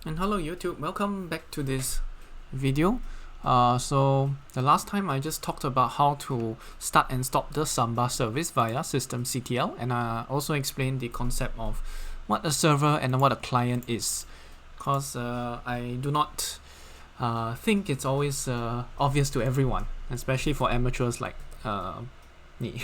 And hello YouTube, welcome back to this video. So the last time I just talked about how to start and stop the Samba service via systemctl, and I also explained the concept of what a server and what a client is, because I do not think it's always obvious to everyone, especially for amateurs like me.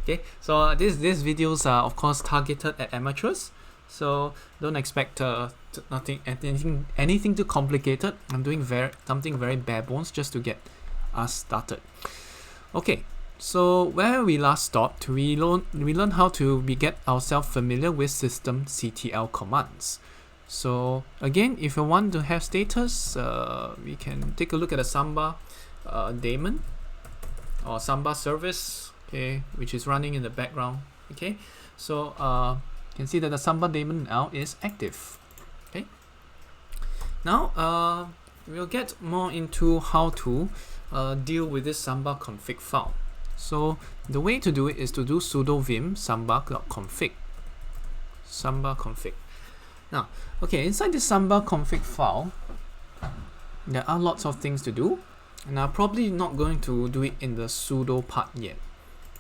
Okay, so these videos are of course targeted at amateurs, so don't expect anything too complicated. I'm doing something very bare bones just to get us started. Okay, so where we last stopped, we learned how to get ourselves familiar with systemctl commands. So again, if you want to have status, we can take a look at a Samba daemon or Samba service, okay, which is running in the background. Okay, so you can see that the Samba daemon now is active. Okay, now we'll get more into how to deal with this Samba config file. So the way to do it is to do sudo vim samba.config. Samba config. Now, okay, inside this Samba config file, there are lots of things to do, and I'm probably not going to do it in the sudo part yet.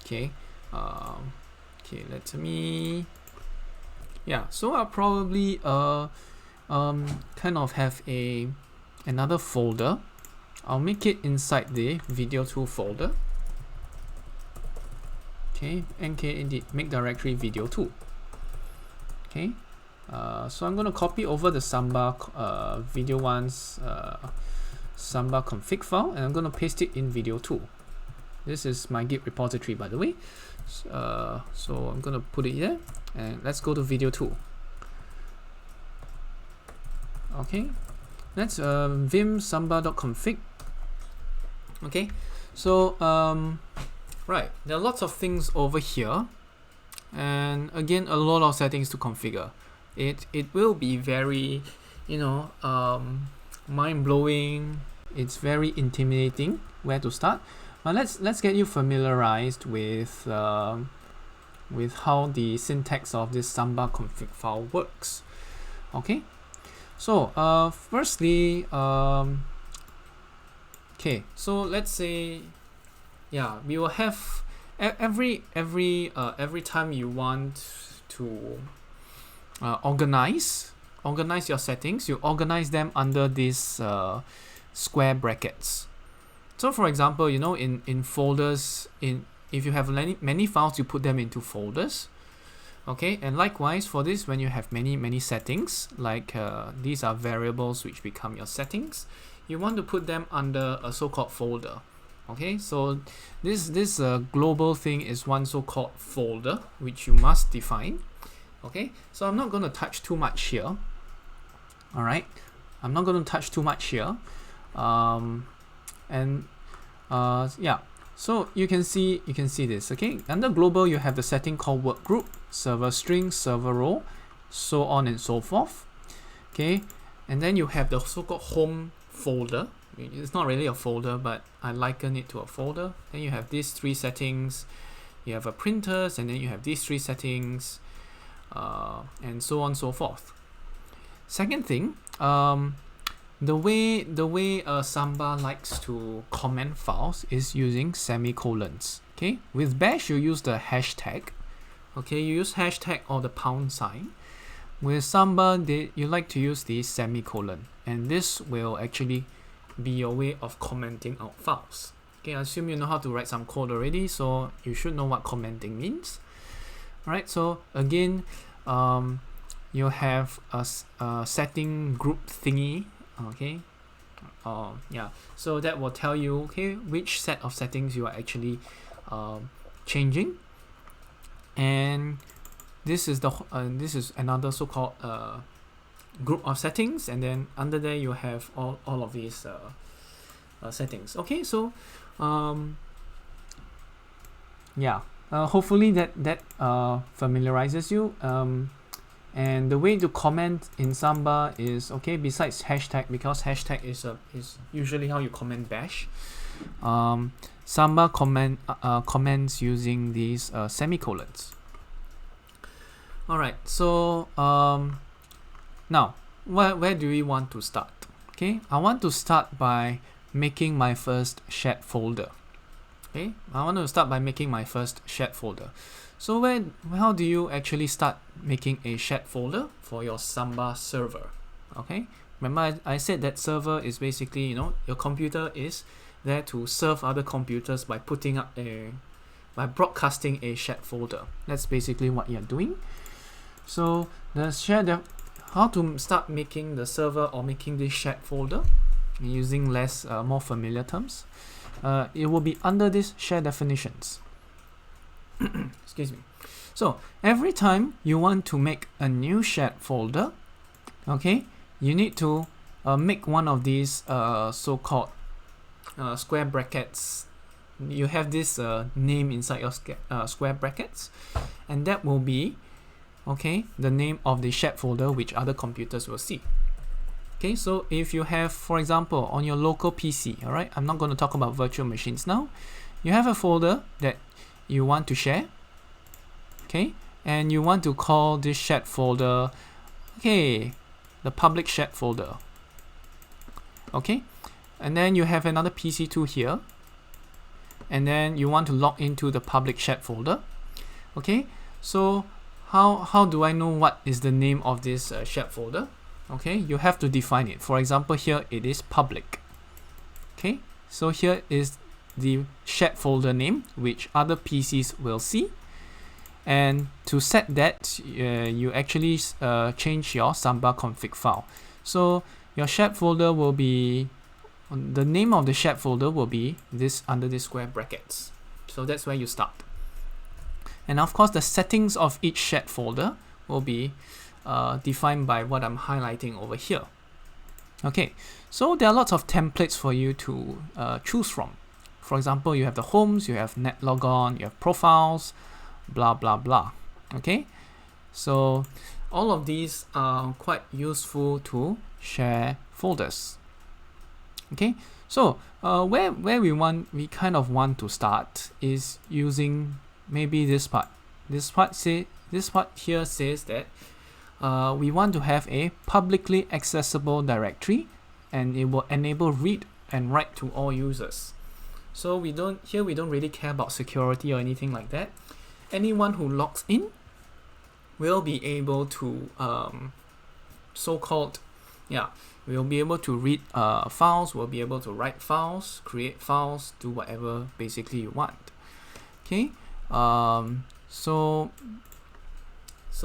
Okay, okay, let me. Yeah, so I'll probably kind of have another folder. I'll make it inside the video2 folder. Okay, nk make directory video2. Okay, so I'm going to copy over the Samba video1's Samba config file, and I'm going to paste it in video2. This is my Git repository, by the way. So I'm going to put it here, and let's go to video2. Okay, that's vim samba.config. Okay, so right, there are lots of things over here, and again a lot of settings to configure. It will be very, mind-blowing. It's very intimidating where to start. But let's get you familiarized with how the syntax of this Samba config file works. Okay, so firstly, okay, so let's say, yeah, we will have every time you want to organize your settings, you organize them under these square brackets. So for example, in folders, if you have many files, you put them into folders. Okay, and likewise for this, when you have many settings, like these are variables which become your settings, you want to put them under a so-called folder. Okay, so this global thing is one so-called folder which you must define. Okay, so I'm not going to touch too much here. All right, I'm not going to touch too much here. Yeah, so you can see this. Okay, under global you have the setting called workgroup, server string, server role, so on and so forth. Okay, and then you have the so-called home folder. It's not really a folder, but I liken it to a folder. Then you have these three settings, you have a printers, and then you have these three settings, and so on and so forth. Second thing, the way Samba likes to comment files is using semicolons. Okay, with Bash you use the hashtag. Okay, you use hashtag or the #. With Samba, you like to use the semicolon, and this will actually be your way of commenting out files. Okay, I assume you know how to write some code already, so you should know what commenting means. Alright, so again, you have a setting group thingy. Okay, yeah, so that will tell you, okay, which set of settings you are actually changing, and this is another so-called group of settings, and then under there you have all of these settings. Okay, so yeah, hopefully that familiarizes you. And the way to comment in Samba is, okay, besides hashtag, because hashtag is usually how you comment Bash, Samba comments using these semicolons. Alright, so now where do we want to start? Okay, I want to start by making my first shared folder. Okay, I want to start by making my first shared folder. So how do you actually start making a shared folder for your Samba server? Okay, remember I said that server is basically, you know, your computer is there to serve other computers by broadcasting a shared folder. That's basically what you're doing. So how to start making the server or making this shared folder using more familiar terms. It will be under this share definitions. Excuse me. So every time you want to make a new shared folder, okay, you need to make one of these so-called square brackets. You have this name inside your square brackets, and that will be, okay, the name of the shared folder which other computers will see. Okay, so if you have, for example, on your local PC, all right, I'm not going to talk about virtual machines now. You have a folder that you want to share, okay, and you want to call this shared folder, okay, the public shared folder, okay, and then you have another PC2 here, and then you want to log into the public shared folder, okay. So how do I know what is the name of this shared folder? Okay, you have to define it. For example, here it is public. Okay, so here is the shared folder name which other PCs will see, and to set that you actually change your Samba config file. So your shared folder will be, the name of the shared folder will be this under this square brackets. So that's where you start. And of course the settings of each shared folder will be defined by what I'm highlighting over here. Okay, so there are lots of templates for you to choose from. For example, you have the homes, you have net logon, you have profiles, blah blah blah. Okay, so all of these are quite useful to share folders. Okay, so where we kind of want to start is using maybe this part. This part here says that we want to have a publicly accessible directory, and it will enable read and write to all users. So we don't really care about security or anything like that. Anyone who logs in will be able to we'll be able to read files, we'll be able to write files, create files, do whatever basically you want. Okay, so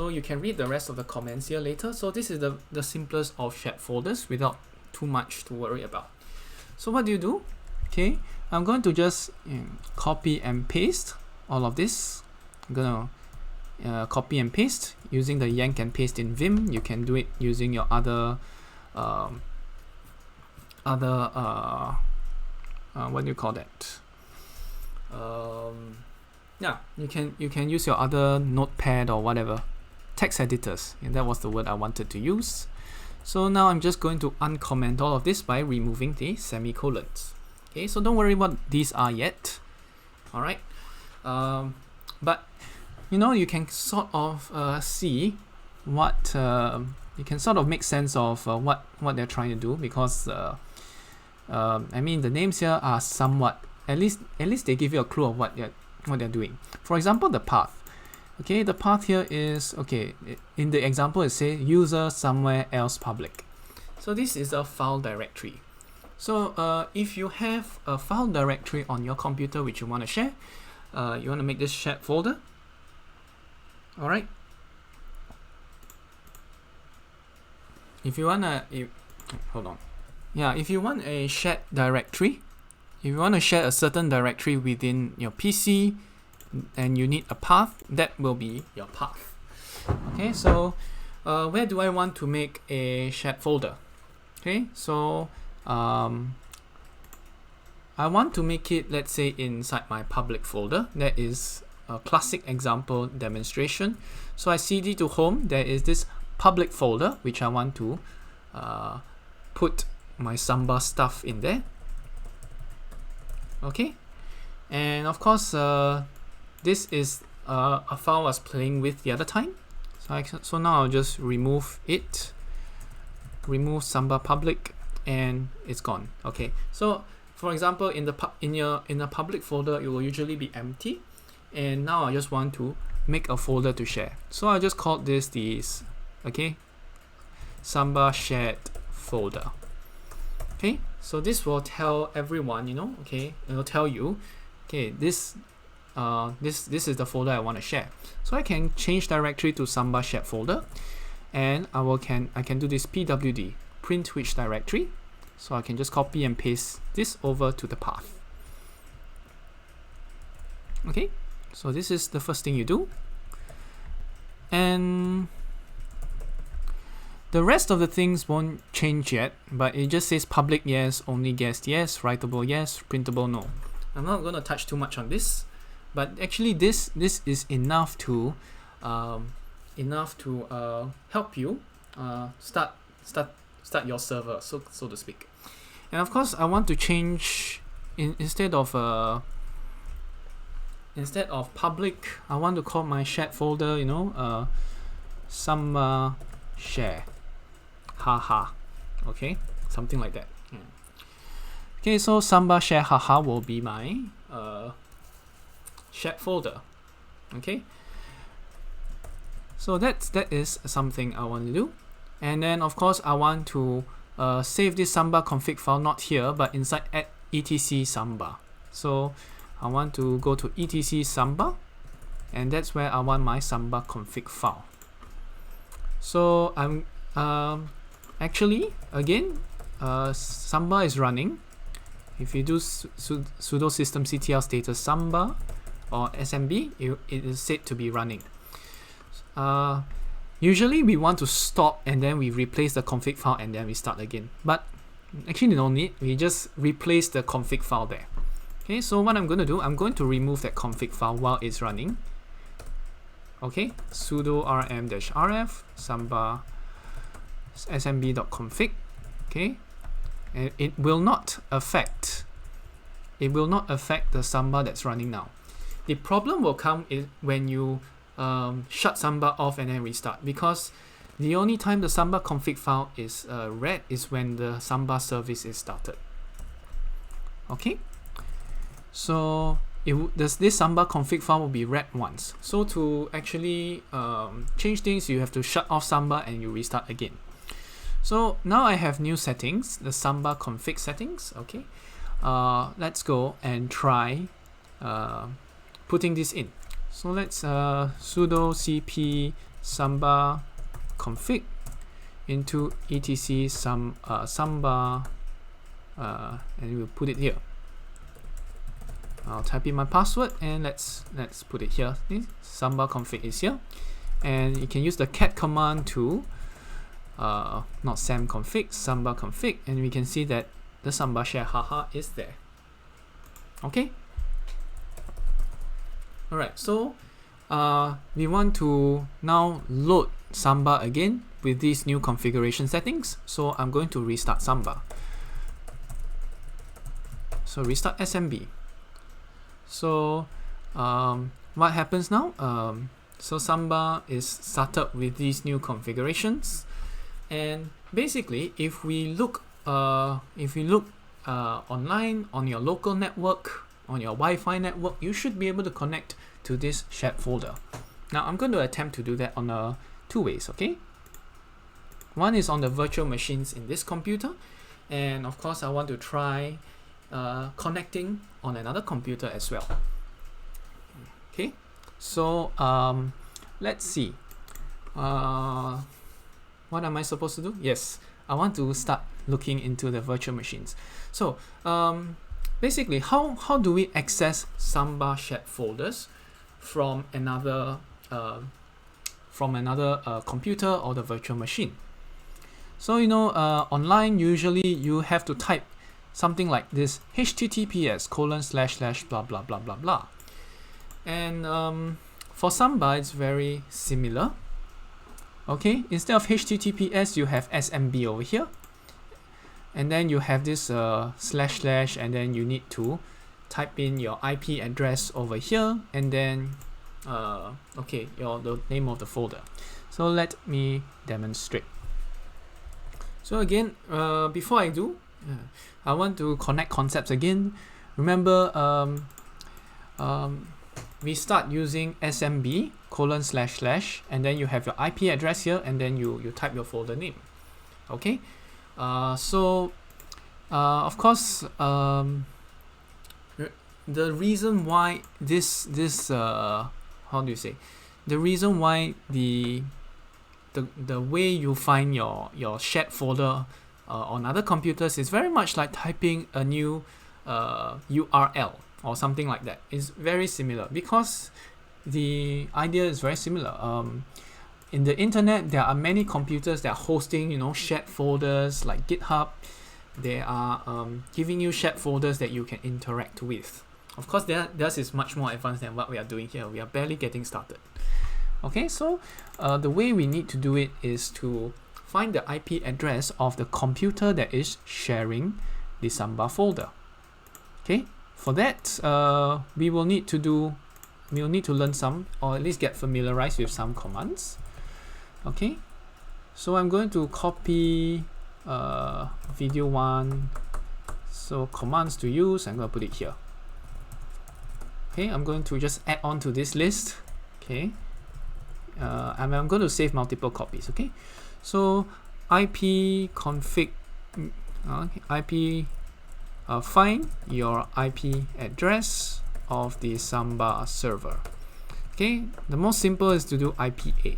you can read the rest of the comments here later. So this is the simplest of shared folders without too much to worry about. So what do you do? Okay, I'm going to just copy and paste all of this. I'm gonna copy and paste using the yank and paste in Vim. You can do it using your other what do you call that? Yeah, you can use your other notepad or whatever, text editors, and that was the word I wanted to use. So now I'm just going to uncomment all of this by removing the semicolons. Okay, so don't worry what these are yet. All right, but you know, you can sort of see what you can sort of make sense of what they're trying to do, because I mean, the names here are somewhat, at least they give you a clue of what they're doing. For example, the path. Okay, the path here is, okay, in the example it says user somewhere else public. So this is a file directory. So if you have a file directory on your computer which you want to share, you want to make this shared folder. All right. If you want if you want a shared directory, if you want to share a certain directory within your PC and you need a path, that will be your path. Okay, so where do I want to make a shared folder? Okay, so I want to make it, let's say, inside my public folder. That is a classic example demonstration. So I cd to home, there is this public folder which I want to put my Samba stuff in there. Okay, and of course this is a file I was playing with the other time. So now I'll just remove it. remove Samba public, and it's gone. Okay, so for example, in a public folder, it will usually be empty, and now I just want to make a folder to share. So I just called this okay, Samba shared folder. Okay, so this will tell everyone, okay, it will tell you, okay, this is the folder I want to share. So I can change directory to Samba shared folder, and I can do this pwd print which directory. So I can just copy and paste this over to the path. Okay, so this is the first thing you do, and the rest of the things won't change yet, but it just says public yes, only guest yes, writable yes, printable no. I'm not going to touch too much on this, but actually this is enough to help you start your server, so to speak. And of course, I want to change instead of public, I want to call my shared folder, Samba share, haha. Okay, something like that. Yeah. Okay, so Samba share haha will be my shared folder. Okay, so that is something I want to do. And then of course I want to save this Samba config file, not here but inside at etc Samba. So I want to go to etc Samba, and that's where I want my Samba config file. So I'm actually again Samba is running. If you do sudo systemctl status Samba or smb, it is said to be running. Usually we want to stop and then we replace the config file and then we start again, but actually no need, we just replace the config file there. Okay, so what I'm going to do, I'm going to remove that config file while it's running. Okay, sudo rm-rf samba smb.config. Okay, and it will not affect the Samba that's running now. The problem will come when you shut Samba off and then restart, because the only time the Samba config file is read is when the Samba service is started. Okay, so this Samba config file will be read once. So to actually change things, you have to shut off Samba and you restart again. So now I have new settings, the Samba config settings. Okay, let's go and try putting this in. So let's sudo cp samba config into etc samba, and we'll put it here. I'll type in my password and let's put it here. Samba config is here, and you can use the cat command to not sam config, Samba config, and we can see that the Samba share haha is there. Okay. Alright, so we want to now load Samba again with these new configuration settings. So I'm going to restart Samba. So restart SMB. So what happens now? So Samba is started with these new configurations, and basically, if we look online on your local network, on your Wi-Fi network, you should be able to connect to this shared folder. Now I'm going to attempt to do that on two ways. Okay, one is on the virtual machines in this computer, and of course I want to try connecting on another computer as well. Okay, so let's see. What am I supposed to do? Yes, I want to start looking into the virtual machines. So basically, how do we access Samba shared folders from another computer or the virtual machine? So online usually you have to type something like this: https:// blah blah blah blah blah. And for Samba it's very similar. Okay, instead of HTTPS you have SMB over here, and then you have this // and then you need to type in your IP address over here, and then the name of the folder. So let me demonstrate. So again, before I do, I want to connect concepts again. Remember, we start using smb : / and then you have your IP address here, and then you type your folder name. Okay, so of course, the reason why how do you say, the reason why the way you find your shared folder on other computers is very much like typing a new URL or something like that. It's very similar because the idea is very similar. In the internet, there are many computers that are hosting, shared folders like GitHub. They are giving you shared folders that you can interact with. Of course, theirs is much more advanced than what we are doing here. We are barely getting started. Okay, so the way we need to do it is to find the IP address of the computer that is sharing the Samba folder. Okay, for that, we'll need to learn some, or at least get familiarized with some commands. Okay, so I'm going to copy video 1. So commands to use, I'm going to put it here. Okay, I'm going to just add on to this list. Okay, and I'm going to save multiple copies. Okay, so IP config, find your IP address of the Samba server. Okay, the most simple is to do IPA.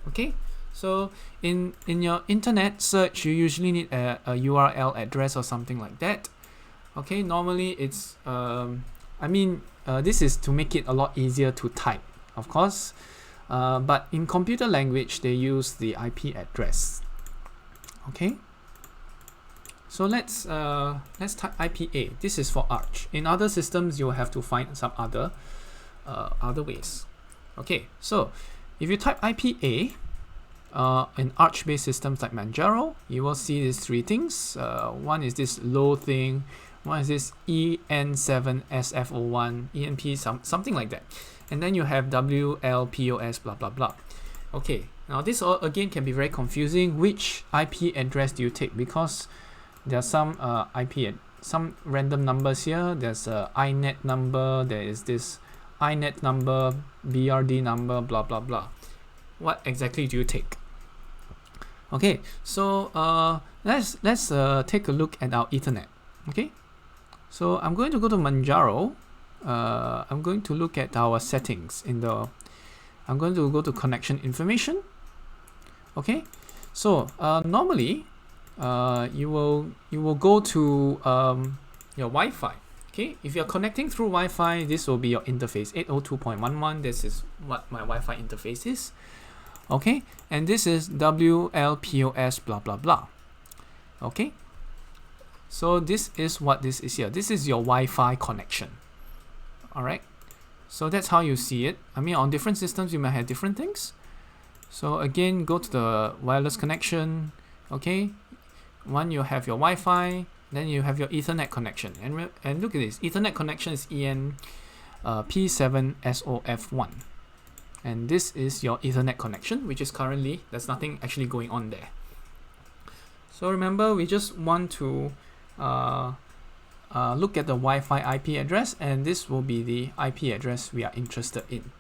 Okay, so in your internet search, you usually need a URL address or something like that. Okay, normally it's this is to make it a lot easier to type, of course, but in computer language they use the IP address. Okay, so let's type IPA. This is for Arch. In other systems, you'll have to find some other ways. Okay, so if you type IPA in Arch-based systems like Manjaro, you will see these three things. One is this low thing. One is this EN7SF01, ENP, something like that. And then you have WLPOS, blah, blah, blah. Okay, now this all again can be very confusing. Which IP address do you take? Because there are some some random numbers here. There's a INET number. There is this INET number, BRD number, blah, blah, blah. What exactly do you take? Okay, so let's take a look at our Ethernet. Okay, so I'm going to go to Manjaro. I'm going to look at our settings I'm going to go to connection information. Okay, so normally you will go to your Wi-Fi. Okay, if you're connecting through Wi-Fi, this will be your interface 802.11. This is what my Wi-Fi interface is. Okay, and this is WLPOS blah blah blah. Okay, so this is what this is here. This is your Wi-Fi connection. Alright, so that's how you see it. I mean, on different systems you might have different things. So again, go to the wireless connection. Okay, one, you have your Wi-Fi, then you have your Ethernet connection, and look at this. Ethernet connection is EN P7SOF1, and this is your Ethernet connection, which is currently, there's nothing actually going on there. So remember, we just want to look at the Wi-Fi IP address, and this will be the IP address we are interested in.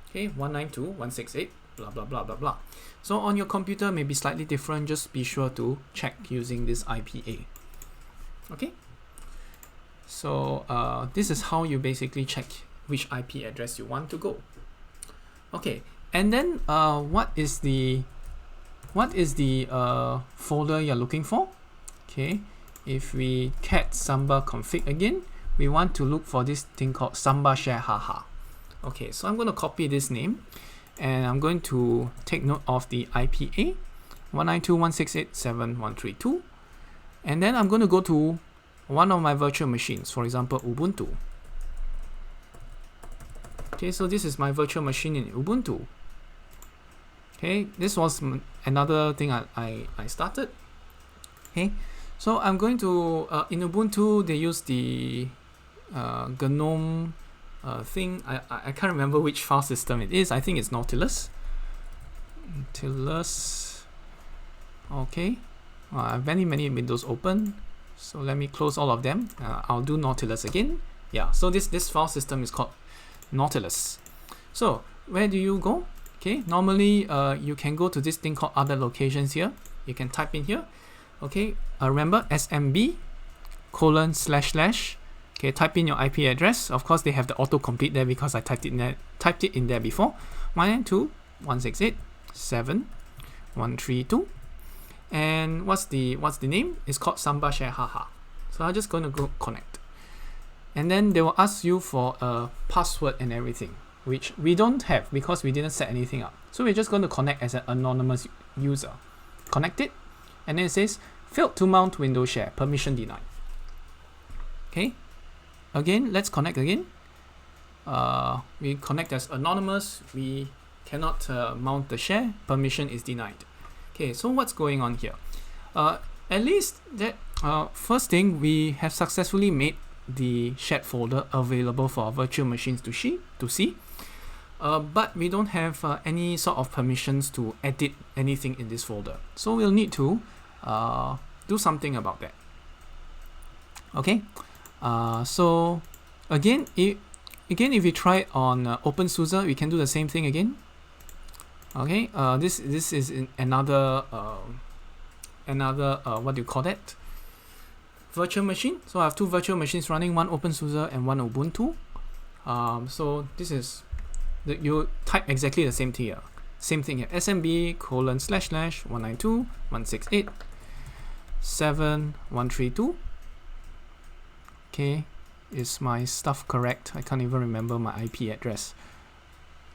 Okay, 192.168 blah blah blah blah blah. So on your computer may be slightly different. Just be sure to check using this IPA. Okay, so this is how you basically check which IP address you want to go. Okay, and then what is the folder you're looking for? Okay, if we cat Samba Config again, we want to look for this thing called Samba Share Haha. Okay, so I'm going to copy this name, and I'm going to take note of the IPA 192.168.7.132, and then I'm going to go to one of my virtual machines, for example Ubuntu. Okay, so this is my virtual machine in Ubuntu. Okay, this was another thing I started. Okay, so I'm going to in Ubuntu they use the GNOME thing. I can't remember which file system it is. I think it's Nautilus. Okay, I have many windows open, so let me close all of them. I'll do Nautilus again. Yeah, so this file system is called Nautilus. So where do you go? Okay, normally you can go to this thing called other locations here. You can type in here. Okay, remember smb:// okay, type in your IP address. Of course, they have the autocomplete there because I typed it in there before. 192.168.7.132. And what's the name? It's called Samba share haha. So I'm just going to go connect. And then they will ask you for a password and everything, which we don't have because we didn't set anything up. So we're just going to connect as an anonymous user. Connect it, and then it says failed to mount window share, permission denied. Okay, again, let's connect again. We connect as anonymous. We cannot mount the share, permission is denied. Okay, so what's going on here? At least that first thing, we have successfully made the shared folder available for our virtual machines to see. But we don't have any sort of permissions to edit anything in this folder. So we'll need to do something about that. Okay, so again, if we try on OpenSUSE, we can do the same thing again. Okay, this is in another what do you call that? Virtual machine. So I have two virtual machines running, one OpenSUSE and one Ubuntu. So this is you type exactly the same thing here. Same thing here. smb://192.168.7.132. Okay, is my stuff correct? I can't even remember my IP address.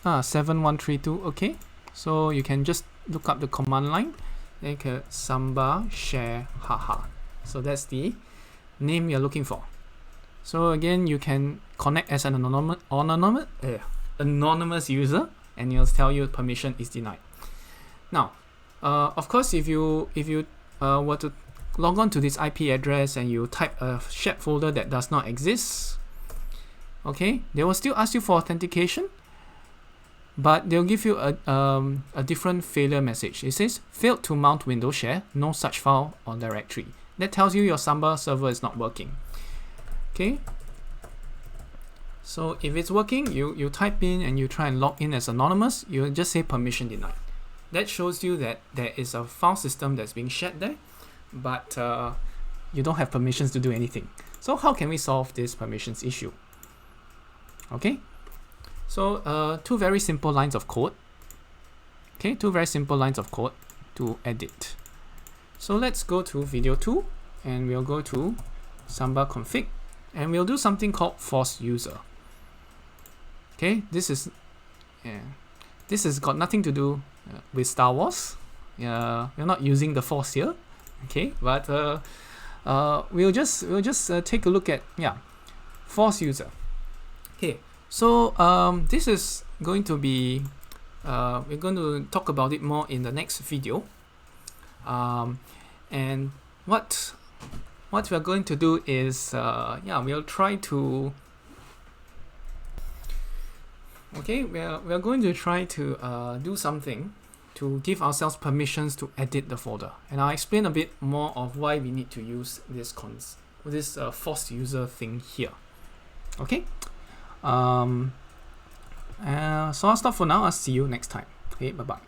7.132. Okay, so you can just look up the command line. Like Samba share haha. So that's the name you're looking for. So again, you can connect as an anonymous user, and it'll tell you permission is denied. Now, of course, if you were to log on to this IP address and you type a shared folder that does not exist, okay, they will still ask you for authentication, but they'll give you a different failure message. It says failed to mount Windows share, no such file or directory. That tells you your Samba server is not working. Okay, so if it's working, you type in and you try and log in as anonymous, you just say permission denied. That shows you that there is a file system that's being shared there, but you don't have permissions to do anything. So how can we solve this permissions issue? Okay, so two very simple lines of code. Okay, two very simple lines of code to edit. So let's go to video 2 and we'll go to Samba Config and we'll do something called force user. Okay, this has got nothing to do with Star Wars. We're not using the force here. Okay, but we'll just take a look at force user. Okay, so this is going to be we're going to talk about it more in the next video. And what we're going to do is we'll try to we're going to try to do something to give ourselves permissions to edit the folder, and I'll explain a bit more of why we need to use this force user thing here. Okay, so I'll stop for now. I'll see you next time. Okay, bye bye.